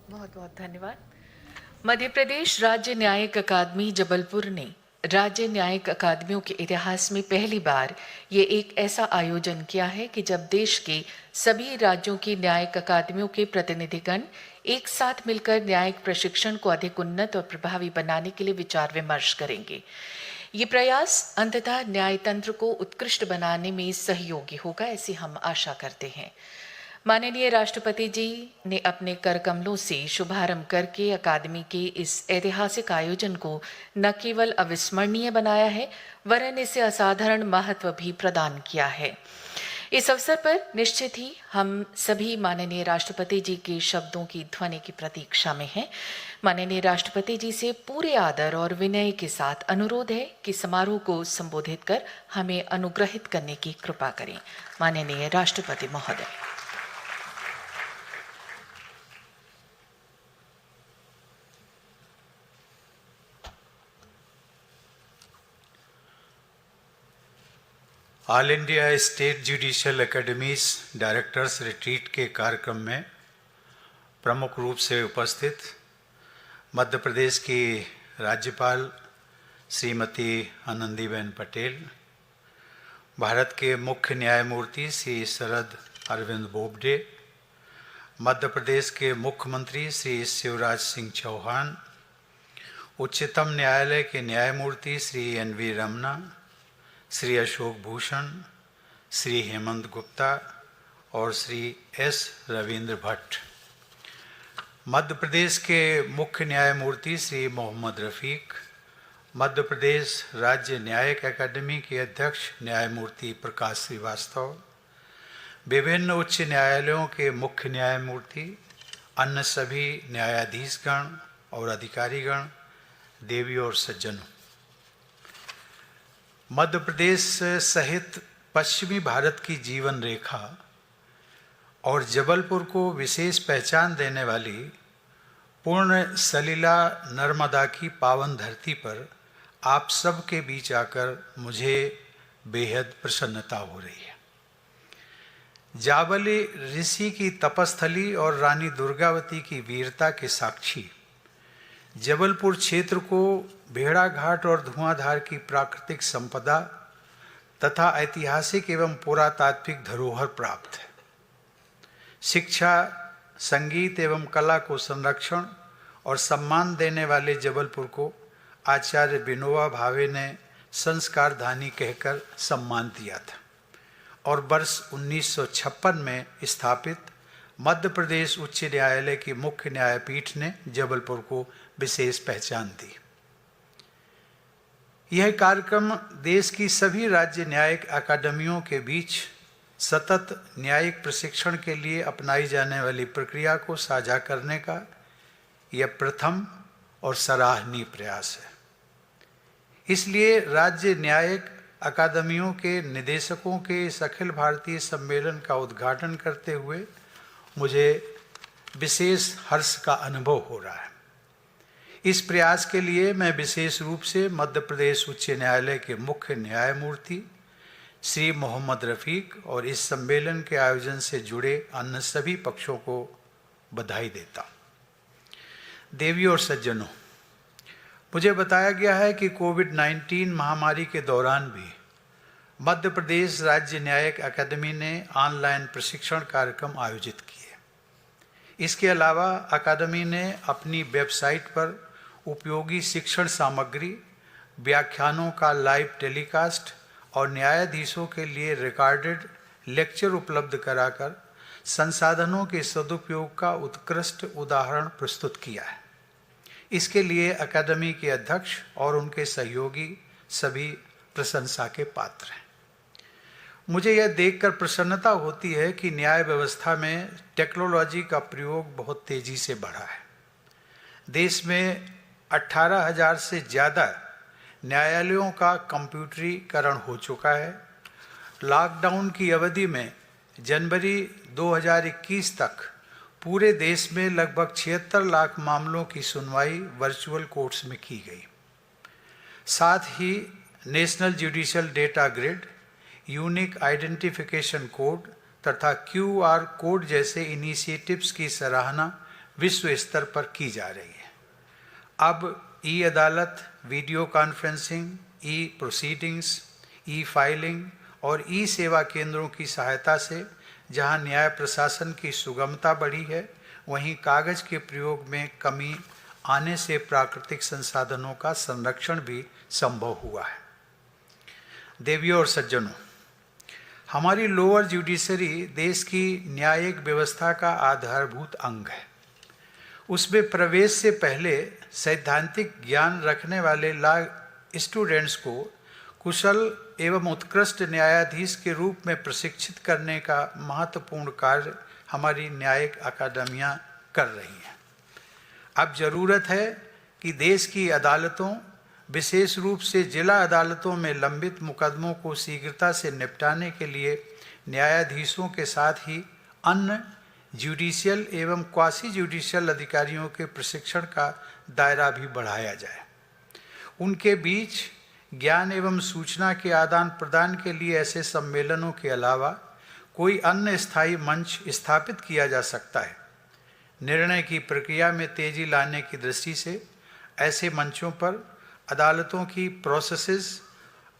बहुत बहुत धन्यवाद। मध्य प्रदेश राज्य न्यायिक अकादमी जबलपुर ने राज्य न्यायिक अकादमियों के इतिहास में पहली बार ये एक ऐसा आयोजन किया है कि जब देश के सभी राज्यों की न्यायिक अकादमियों के प्रतिनिधिगण एक साथ मिलकर न्यायिक प्रशिक्षण को अधिक उन्नत और प्रभावी बनाने के लिए विचार विमर्श करेंगे। ये प्रयास अंततः न्यायतंत्र को उत्कृष्ट बनाने में सहयोगी होगा, ऐसी हम आशा करते हैं। माननीय राष्ट्रपति जी ने अपने कर कमलों से शुभारंभ करके अकादमी के इस ऐतिहासिक आयोजन को न केवल अविस्मरणीय बनाया है, वरन इसे असाधारण महत्व भी प्रदान किया है। इस अवसर पर निश्चित ही हम सभी माननीय राष्ट्रपति जी के शब्दों की ध्वनि की प्रतीक्षा में हैं। माननीय राष्ट्रपति जी से पूरे आदर और विनय के साथ अनुरोध है कि समारोह को संबोधित कर हमें अनुग्रहित करने की कृपा करें। माननीय राष्ट्रपति महोदय। All India state judicial academies directors retreat के कार्यक्रम में प्रमुख रूप से उपस्थित मध्य प्रदेश की राज्यपाल श्रीमती आनंदीबेन पटेल, भारत के मुख्य न्यायमूर्ति श्री शरद अरविंद बोबडे, मध्य प्रदेश के मुख्यमंत्री श्री शिवराज सिंह चौहान, उच्चतम न्यायालय के न्यायमूर्ति श्री एन.वी. रमना, श्री अशोक भूषण, श्री हेमंत गुप्ता और श्री एस. रविंद्र भट्ट, मध्य प्रदेश के मुख्य न्यायमूर्ति श्री मोहम्मद रफ़ीक, मध्य प्रदेश राज्य न्यायिक अकादमी के अध्यक्ष न्यायमूर्ति प्रकाश श्रीवास्तव, विभिन्न उच्च न्यायालयों के मुख्य न्यायमूर्ति, अन्य सभी न्यायाधीशगण और अधिकारीगण, देवी और सज्जनों, मध्य प्रदेश सहित पश्चिमी भारत की जीवन रेखा और जबलपुर को विशेष पहचान देने वाली पूर्ण सलीला नर्मदा की पावन धरती पर आप सब के बीच आकर मुझे बेहद प्रसन्नता हो रही है। जाबली ऋषि की तपस्थली और रानी दुर्गावती की वीरता के साक्षी जबलपुर क्षेत्र को भेड़ाघाट और धुआंधार की प्राकृतिक संपदा तथा ऐतिहासिक एवं पुरातात्विक धरोहर प्राप्त है। शिक्षा, संगीत एवं कला को संरक्षण और सम्मान देने वाले जबलपुर को आचार्य विनोबा भावे ने संस्कारधानी कहकर सम्मान दिया था और वर्ष 1956 में स्थापित मध्य प्रदेश उच्च न्यायालय की मुख्य न्यायपीठ ने जबलपुर को विशेष पहचान दी। यह कार्यक्रम देश की सभी राज्य न्यायिक अकादमियों के बीच सतत न्यायिक प्रशिक्षण के लिए अपनाई जाने वाली प्रक्रिया को साझा करने का यह प्रथम और सराहनीय प्रयास है। इसलिए राज्य न्यायिक अकादमियों के निदेशकों के इस अखिल भारतीय सम्मेलन का उद्घाटन करते हुए मुझे विशेष हर्ष का अनुभव हो रहा है। इस प्रयास के लिए मैं विशेष रूप से मध्य प्रदेश उच्च न्यायालय के मुख्य न्यायमूर्ति श्री मोहम्मद रफ़ीक और इस सम्मेलन के आयोजन से जुड़े अन्य सभी पक्षों को बधाई देता हूँ। देवी और सज्जनों, मुझे बताया गया है कि कोविड-19 महामारी के दौरान भी मध्य प्रदेश राज्य न्यायिक अकादमी ने ऑनलाइन प्रशिक्षण कार्यक्रम आयोजित किए। इसके अलावा अकादमी ने अपनी वेबसाइट पर उपयोगी शिक्षण सामग्री, व्याख्यानों का लाइव टेलीकास्ट और न्यायाधीशों के लिए रिकॉर्डेड लेक्चर उपलब्ध कराकर संसाधनों के सदुपयोग का उत्कृष्ट उदाहरण प्रस्तुत किया है। इसके लिए अकादमी के अध्यक्ष और उनके सहयोगी सभी प्रशंसा के पात्र हैं। मुझे यह देखकर प्रसन्नता होती है कि न्याय व्यवस्था में टेक्नोलॉजी का प्रयोग बहुत तेजी से बढ़ा है। देश में 18,000 से ज़्यादा न्यायालयों का कंप्यूटरीकरण हो चुका है। लॉकडाउन की अवधि में जनवरी 2021 तक पूरे देश में लगभग 76 लाख मामलों की सुनवाई वर्चुअल कोर्ट्स में की गई। साथ ही national judicial data grid, unique identification code तथा QR कोड जैसे इनिशिएटिव्स की सराहना विश्व स्तर पर की जा रही है। अब ई अदालत, वीडियो कॉन्फ्रेंसिंग, ई प्रोसीडिंग्स, ई फाइलिंग और ई सेवा केंद्रों की सहायता से जहां न्याय प्रशासन की सुगमता बढ़ी है, वहीं कागज के प्रयोग में कमी आने से प्राकृतिक संसाधनों का संरक्षण भी संभव हुआ है। देवियों और सज्जनों, हमारी लोअर जुडिशरी देश की न्यायिक व्यवस्था का आधारभूत अंग है। उसमें प्रवेश से पहले सैद्धांतिक ज्ञान रखने वाले लॉ स्टूडेंट्स को कुशल एवं उत्कृष्ट न्यायाधीश के रूप में प्रशिक्षित करने का महत्वपूर्ण कार्य हमारी न्यायिक अकादमियां कर रही हैं। अब जरूरत है कि देश की अदालतों, विशेष रूप से जिला अदालतों में लंबित मुकदमों को शीघ्रता से निपटाने के लिए न्यायाधीशों के साथ ही अन्य जुडिशियल एवं क्वासी जुडिशियल अधिकारियों के प्रशिक्षण का दायरा भी बढ़ाया जाए। उनके बीच ज्ञान एवं सूचना के आदान प्रदान के लिए ऐसे सम्मेलनों के अलावा कोई अन्य स्थायी मंच स्थापित किया जा सकता है। निर्णय की प्रक्रिया में तेजी लाने की दृष्टि से ऐसे मंचों पर अदालतों की प्रोसेसेस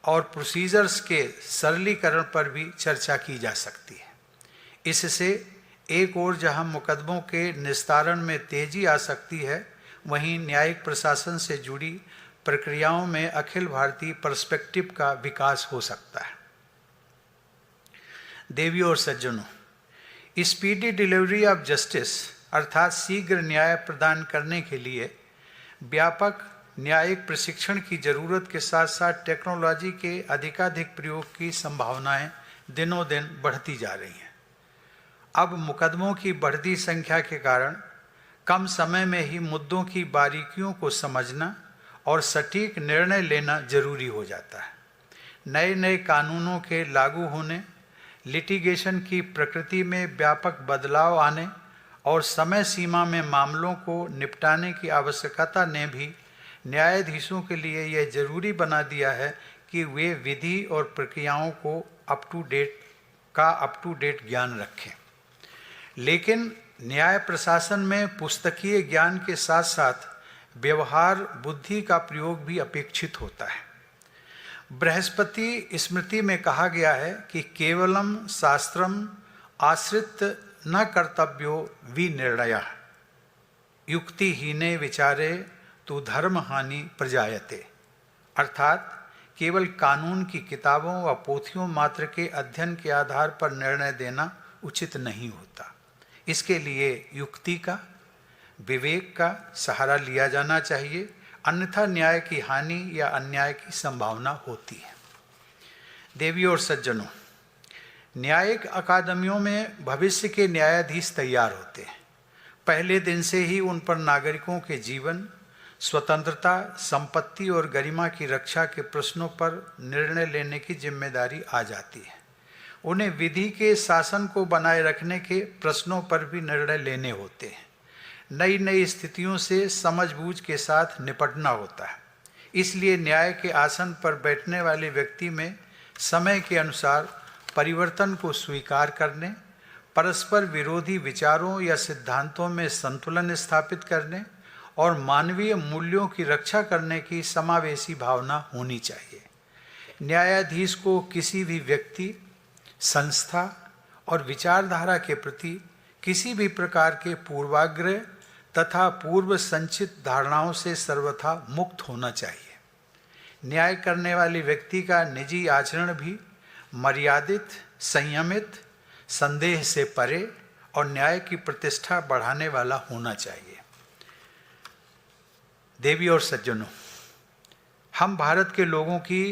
और प्रोसीजर्स के सरलीकरण पर भी चर्चा की जा सकती है। इससे एक ओर जहां मुकदमों के निस्तारण में तेजी आ सकती है, वहीं न्यायिक प्रशासन से जुड़ी प्रक्रियाओं में अखिल भारतीय पर्सपेक्टिव का विकास हो सकता है। देवियों और सज्जनों, स्पीडी डिलीवरी ऑफ जस्टिस अर्थात शीघ्र न्याय प्रदान करने के लिए व्यापक न्यायिक प्रशिक्षण की जरूरत के साथ साथ टेक्नोलॉजी के अधिकाधिक प्रयोग की संभावनाएं दिनों दिन बढ़ती जा रही हैं। अब मुकदमों की बढ़ती संख्या के कारण कम समय में ही मुद्दों की बारीकियों को समझना और सटीक निर्णय लेना जरूरी हो जाता है। नए नए कानूनों के लागू होने, लिटिगेशन की प्रकृति में व्यापक बदलाव आने और समय सीमा में मामलों को निपटाने की आवश्यकता ने भी न्यायाधीशों के लिए यह जरूरी बना दिया है कि वे विधि और प्रक्रियाओं को अप टू डेट ज्ञान रखें। लेकिन न्याय प्रशासन में पुस्तकीय ज्ञान के साथ साथ व्यवहार बुद्धि का प्रयोग भी अपेक्षित होता है। बृहस्पति स्मृति में कहा गया है कि केवलम शास्त्रम आश्रित न कर्तव्यो विनिर्णयः युक्तिहीने विचारे तो धर्म हानि प्रजायते, अर्थात केवल कानून की किताबों व पोथियों मात्र के अध्ययन के आधार पर निर्णय देना उचित नहीं होता। इसके लिए युक्ति का, विवेक का सहारा लिया जाना चाहिए, अन्यथा न्याय की हानि या अन्याय की संभावना होती है। देवियों और सज्जनों, न्यायिक अकादमियों में भविष्य के न्यायाधीश तैयार होते हैं। पहले दिन से ही उन पर नागरिकों के जीवन, स्वतंत्रता, संपत्ति और गरिमा की रक्षा के प्रश्नों पर निर्णय लेने की जिम्मेदारी आ जाती है। उन्हें विधि के शासन को बनाए रखने के प्रश्नों पर भी निर्णय लेने होते हैं। नई नई स्थितियों से समझबूझ के साथ निपटना होता है। इसलिए न्याय के आसन पर बैठने वाले व्यक्ति में समय के अनुसार परिवर्तन को स्वीकार करने, परस्पर विरोधी विचारों या सिद्धांतों में संतुलन स्थापित करने और मानवीय मूल्यों की रक्षा करने की समावेशी भावना होनी चाहिए। न्यायाधीश को किसी भी व्यक्ति, संस्था और विचारधारा के प्रति किसी भी प्रकार के पूर्वाग्रह तथा पूर्व संचित धारणाओं से सर्वथा मुक्त होना चाहिए। न्याय करने वाले व्यक्ति का निजी आचरण भी मर्यादित, संयमित, संदेह से परे और न्याय की प्रतिष्ठा बढ़ाने वाला होना चाहिए। देवी और सज्जनों, हम भारत के लोगों की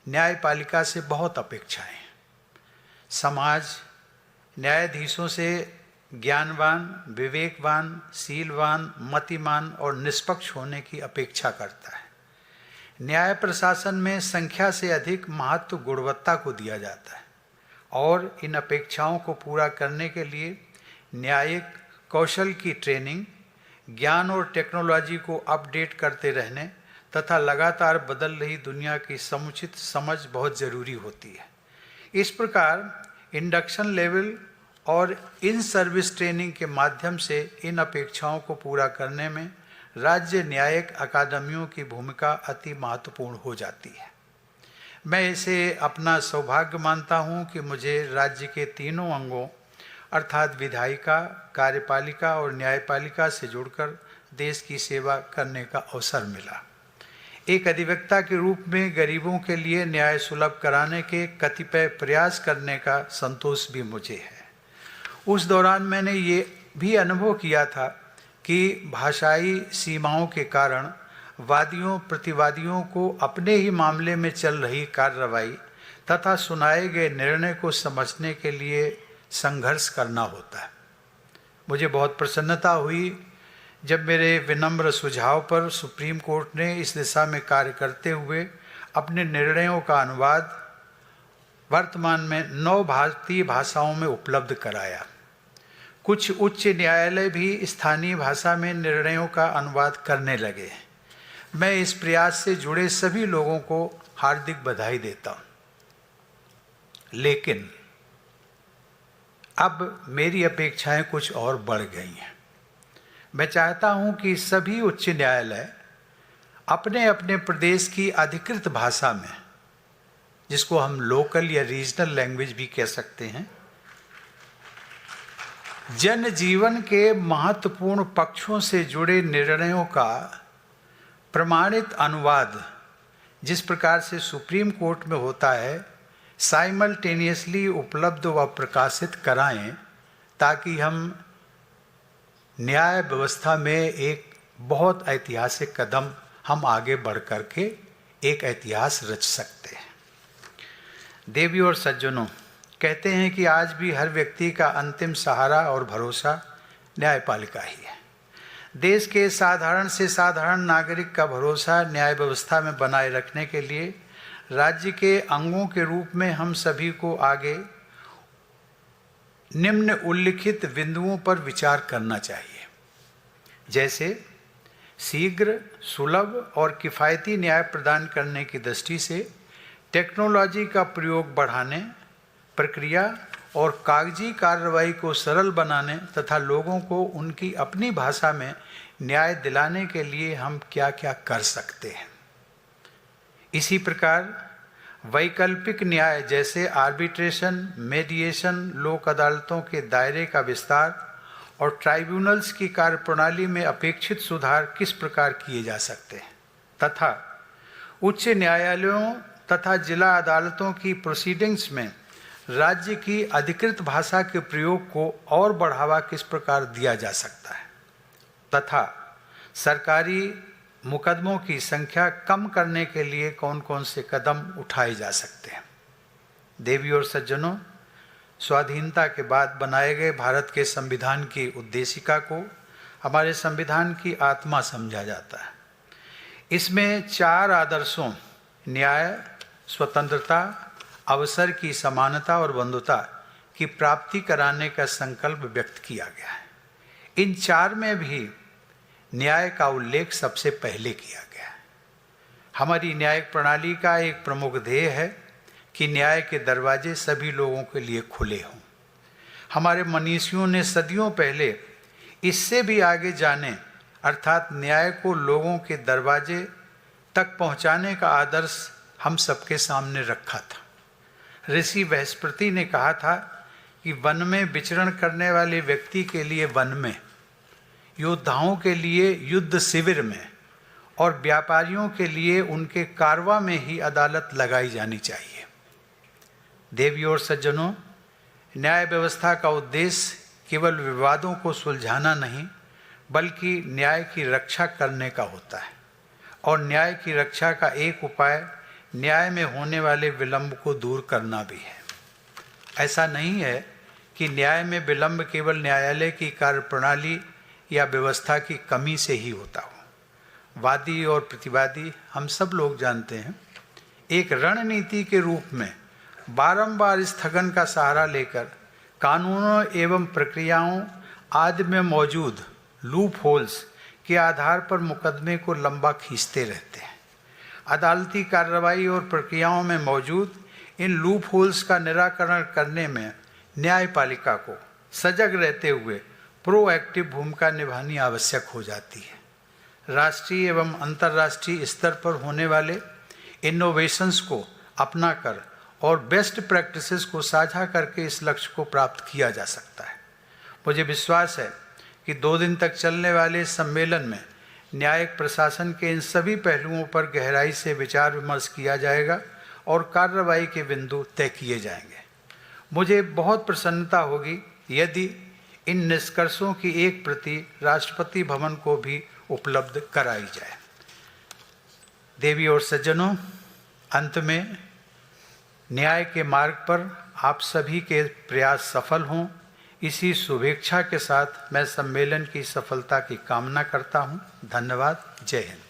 न्यायपालिका से बहुत अपेक्षाएं हैं। समाज न्यायाधीशों से ज्ञानवान, विवेकवान, शीलवान, मतिमान और निष्पक्ष होने की अपेक्षा करता है। न्याय प्रशासन में संख्या से अधिक महत्व गुणवत्ता को दिया जाता है और इन अपेक्षाओं को पूरा करने के लिए न्यायिक कौशल की ट्रेनिंग, ज्ञान और टेक्नोलॉजी को अपडेट करते रहने तथा लगातार बदल रही दुनिया की समुचित समझ बहुत जरूरी होती है। इस प्रकार इंडक्शन लेवल और इन सर्विस ट्रेनिंग के माध्यम से इन अपेक्षाओं को पूरा करने में राज्य न्यायिक अकादमियों की भूमिका अति महत्वपूर्ण हो जाती है। मैं इसे अपना सौभाग्य मानता हूं कि मुझे राज्य के तीनों अंगों अर्थात विधायिका, कार्यपालिका और न्यायपालिका से जुड़कर देश की सेवा करने का अवसर मिला। एक अधिवक्ता के रूप में गरीबों के लिए न्याय सुलभ कराने के कतिपय प्रयास करने का संतोष भी मुझे है। उस दौरान मैंने ये भी अनुभव किया था कि भाषाई सीमाओं के कारण वादियों प्रतिवादियों को अपने ही मामले में चल रही कार्रवाई तथा सुनाए गए निर्णय को समझने के लिए संघर्ष करना होता है। मुझे बहुत प्रसन्नता हुई जब मेरे विनम्र सुझाव पर सुप्रीम कोर्ट ने इस दिशा में कार्य करते हुए अपने निर्णयों का अनुवाद वर्तमान में 9 भारतीय भाषाओं में उपलब्ध कराया। कुछ उच्च न्यायालय भी स्थानीय भाषा में निर्णयों का अनुवाद करने लगे। मैं इस प्रयास से जुड़े सभी लोगों को हार्दिक बधाई देता हूं। लेकिन अब मेरी अपेक्षाएं कुछ और बढ़ गई हैं। मैं चाहता हूं कि सभी उच्च न्यायालय अपने अपने प्रदेश की अधिकृत भाषा में, जिसको हम लोकल या रीजनल लैंग्वेज भी कह सकते हैं, जनजीवन के महत्वपूर्ण पक्षों से जुड़े निर्णयों का प्रमाणित अनुवाद जिस प्रकार से सुप्रीम कोर्ट में होता है, साइमल्टेनियसली उपलब्ध व प्रकाशित कराएं, ताकि हम न्याय व्यवस्था में एक बहुत ऐतिहासिक कदम हम आगे बढ़ करके एक इतिहास रच सकते हैं। देवियों और सज्जनों, कहते हैं कि आज भी हर व्यक्ति का अंतिम सहारा और भरोसा न्यायपालिका ही है। देश के साधारण से साधारण नागरिक का भरोसा न्याय व्यवस्था में बनाए रखने के लिए राज्य के अंगों के रूप में हम सभी को आगे निम्न उल्लिखित बिंदुओं पर विचार करना चाहिए, जैसे शीघ्र, सुलभ और किफ़ायती न्याय प्रदान करने की दृष्टि से टेक्नोलॉजी का प्रयोग बढ़ाने, प्रक्रिया और कागजी कार्रवाई को सरल बनाने तथा लोगों को उनकी अपनी भाषा में न्याय दिलाने के लिए हम क्या क्या कर सकते हैं। इसी प्रकार वैकल्पिक न्याय जैसे आर्बिट्रेशन, मेडिएशन, लोक अदालतों के दायरे का विस्तार और ट्राइब्यूनल्स की कार्यप्रणाली में अपेक्षित सुधार किस प्रकार किए जा सकते हैं तथा उच्च न्यायालयों तथा जिला अदालतों की प्रोसीडिंग्स में राज्य की अधिकृत भाषा के प्रयोग को और बढ़ावा किस प्रकार दिया जा सकता है तथा सरकारी मुकदमों की संख्या कम करने के लिए कौन कौन से कदम उठाए जा सकते हैं। देवियों और सज्जनों, स्वाधीनता के बाद बनाए गए भारत के संविधान की उद्देशिका को हमारे संविधान की आत्मा समझा जाता है। इसमें 4 आदर्शों न्याय, स्वतंत्रता, अवसर की समानता और बंधुता की प्राप्ति कराने का संकल्प व्यक्त किया गया है। इन 4 में भी न्याय का उल्लेख सबसे पहले किया गया है। हमारी न्यायिक प्रणाली का एक प्रमुख ध्येय है कि न्याय के दरवाजे सभी लोगों के लिए खुले हों। हमारे मनीषियों ने सदियों पहले इससे भी आगे जाने अर्थात न्याय को लोगों के दरवाजे तक पहुंचाने का आदर्श हम सबके सामने रखा था। ऋषि बृहस्पति ने कहा था कि वन में विचरण करने वाले व्यक्ति के लिए वन में, योद्धाओं के लिए युद्ध शिविर में और व्यापारियों के लिए उनके कारवा में ही अदालत लगाई जानी चाहिए। देवियों और सज्जनों, न्याय व्यवस्था का उद्देश्य केवल विवादों को सुलझाना नहीं बल्कि न्याय की रक्षा करने का होता है और न्याय की रक्षा का एक उपाय न्याय में होने वाले विलंब को दूर करना भी है। ऐसा नहीं है कि न्याय में विलंब केवल न्यायालय की कार्यप्रणाली या व्यवस्था की कमी से ही होता हो। वादी और प्रतिवादी हम सब लोग जानते हैं, एक रणनीति के रूप में बारंबार स्थगन का सहारा लेकर कानूनों एवं प्रक्रियाओं आदि में मौजूद लूप होल्स के आधार पर मुकदमे को लंबा खींचते रहते हैं। अदालती कार्रवाई और प्रक्रियाओं में मौजूद इन लूप होल्स का निराकरण करने में न्यायपालिका को सजग रहते हुए प्रोएक्टिव भूमिका निभानी आवश्यक हो जाती है। राष्ट्रीय एवं अंतर्राष्ट्रीय स्तर पर होने वाले इनोवेशंस को अपनाकर और बेस्ट प्रैक्टिसेस को साझा करके इस लक्ष्य को प्राप्त किया जा सकता है। मुझे विश्वास है कि 2 दिन तक चलने वाले इस सम्मेलन में न्यायिक प्रशासन के इन सभी पहलुओं पर गहराई से विचार विमर्श किया जाएगा और कार्रवाई के बिंदु तय किए जाएंगे। मुझे बहुत प्रसन्नता होगी यदि इन निष्कर्षों की एक प्रति राष्ट्रपति भवन को भी उपलब्ध कराई जाए। देवी और सज्जनों, अंत में न्याय के मार्ग पर आप सभी के प्रयास सफल हों, इसी शुभेच्छा के साथ मैं सम्मेलन की सफलता की कामना करता हूं। धन्यवाद। जय हिंद।